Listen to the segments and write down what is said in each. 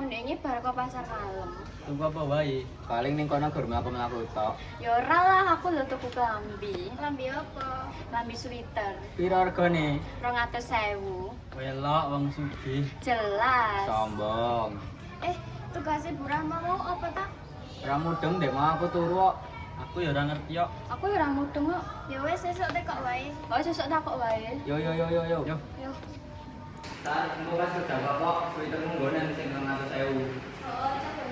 Ndek nyebar kok pasar malam. Tunggu apa wae? Paling ning kono gur mlaku-mlaku tok. Ya ora lah, aku lho tuku klambi. Lambi apa? Klambi sweater. Piro regane? 200.000. Welok wong sugih. Jelas. Sombong. Tugasnya Bu Rahma mau apa tak? Ora mudeng dek mau aku turu kok. Aku ya ora ngerti kok. Aku ya ora mudeng kok. Ya wes sesuk tekok wae. Oh, sesuk takok wae. Yo. Yo. Tak engko pas sudah kok Twittermu nggonen sing 200.000. Oh, coba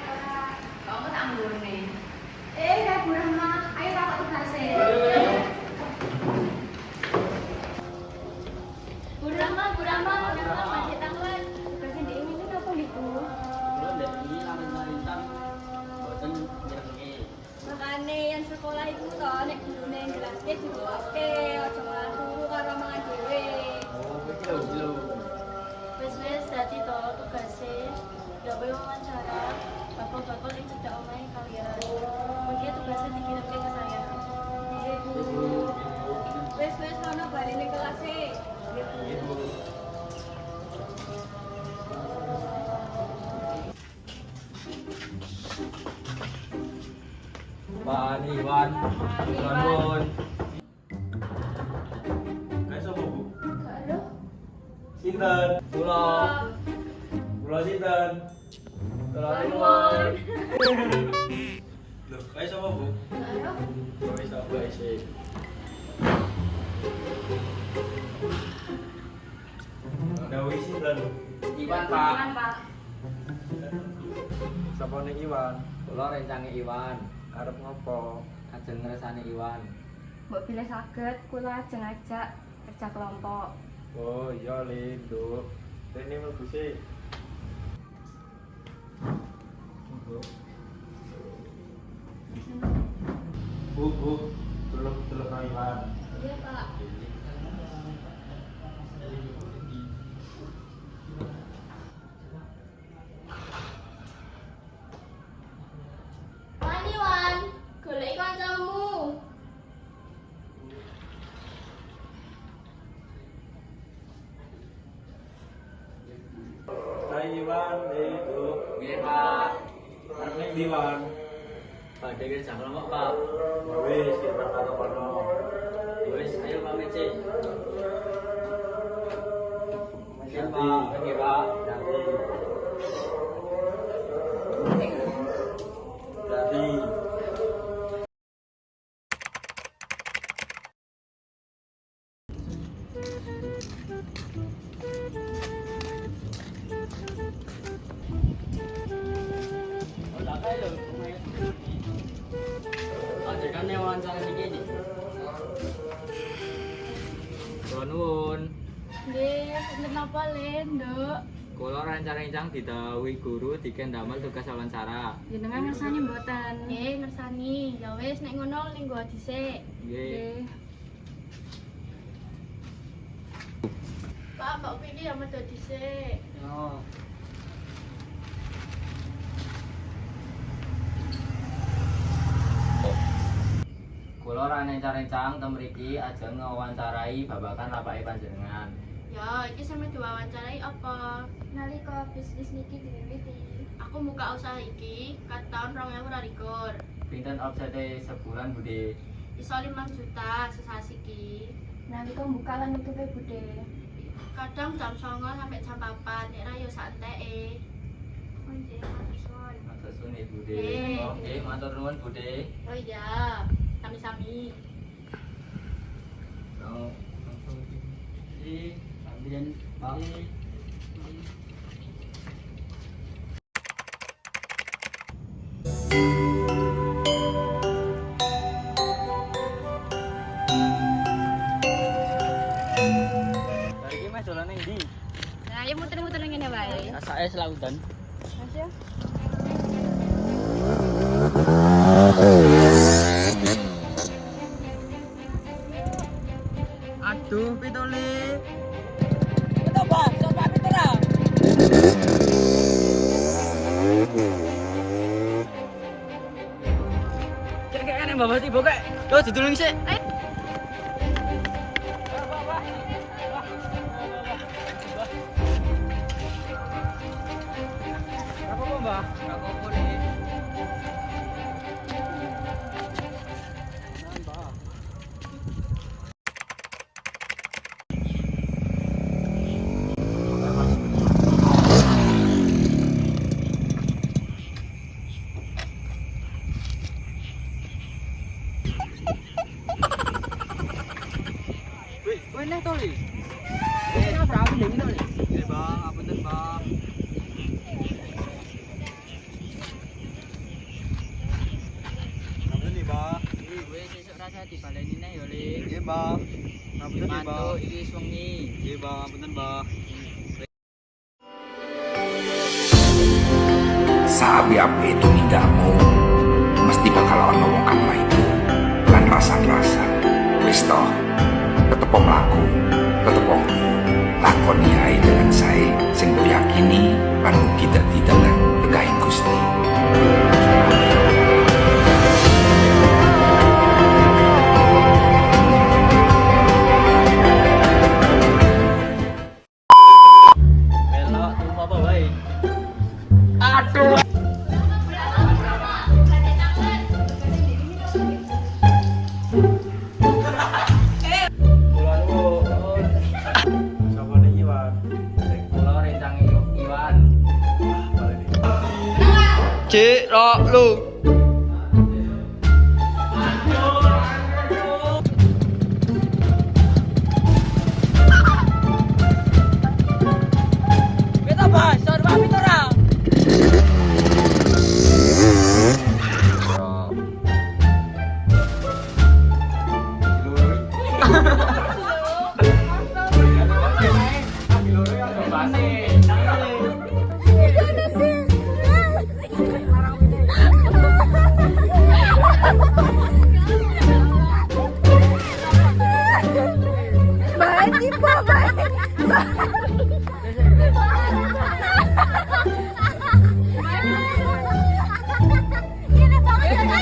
ora. Kamu tak nggone. Kak Bu Rahma, ayo takok tugasnya. Bu Rahma, masih takon. Tugasnya Ndek ini apa gitu? Kulo ndek iki lamun marintang boten nyenengi. Makane yang sekolah itu toh nek gurune jelaske dibawaske, aja malah turu karo mangan dhewe. Oh, iki lho. Wes dadi to tugase gawe wawancara bapak-bapak yang cedak omahe kalian. Kemudian tugasnya dikirimke ke saya. Wes ono barene kelase. Ibu. Iwan. Nuwun. Kae sapa, Bu? Karo Sinten? Kula. Kula sinten? Kula nuwun. Lho, kae sapa, Bu? karo Wis tak bae sih. Dawi sinten? Iwan, Pak. Pak. Sapa ning Iwan? Kula rencange Iwan. Arep ngopo? Ajeng ngresani Iwan. Mbok pilih saged kula ajeng ngajak kerja kelompok. Oh iya Lindo. Rene mlebu sih. Bu, delok Iwan. iya Pak. Wan, golek kancamu. Hai Iwan, itu. Nggih, Pak. Arep ning ndi Wan? Badhe kerja kelompok, Pak. Wis kita karo kono. Wis, ayo pamit sih. Ganti. Nggih, Pak. Ganti. Ganti. Adekan wawancara iki iki. Nuwun. Nggih, sinten napa Le, Nduk? Kula rencang-rencang didhawuhi guru diken damel tugas wawancara. Jenengan ngersani mboten? Nggih, ngersani. Ya wis nek ngono linggo dhisik. Nggih. Pak, mbok iki ya medhot dhisik. Oh. Kula rencang-rencang tem mriki ajeng ngawancarai babakan lapake panjenengan. Ya, iki sampe diwawancarai apa? Nalika bisnis niki diwiwiti, aku muka usaha iki kat tahun 2022. Pinten omsete sebulan, Bude? Iso 5 juta sesasi iki. Nalika buka lan nutupe Bude. Kadang jam 09.00 sampai jam 4, nek ra yo santeke. Oh nggih, matur suwun. Matur suwun, Bude. Nggih. Oke, matur nuwun, Bude. Oh iya, sami-sami. Langsung iki sampeyan Pak. Hari ini mas dolan ning ndi? Nah, ayo muter-muter ngene wae. Asake selautan. Mas ya. Aduh, pitole. Coba pitera. Kayak kan bawa tiba kayak. Yo didulung sik. Gak apa-apa nih. Wih, nih tuh li. Ini berapa nih ini li? Iya bang, apa tuh bang? Apa nih bang? Ih, gue sesuk rasa dibaleni nih ya li. Iya bang. Apa tuh bang? Mantuk iki wengi. Iya bang, apa tuh bang? Saapi-api itu ninggalmu mesti bakal ono wong kang maido lan rasan-rasan wis toh tetep mlaku tetep lakoni ae dengan sae sing mbok yakini lan mugi dadi dalan tegahing Gusti. Melok tuh apa baik? Kulon ku. Sama nih Iwan. Kulo rencang Iwan. Baleni. Cik, rok lu. Kita bahas soal papi terang.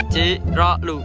Cik, rok lu.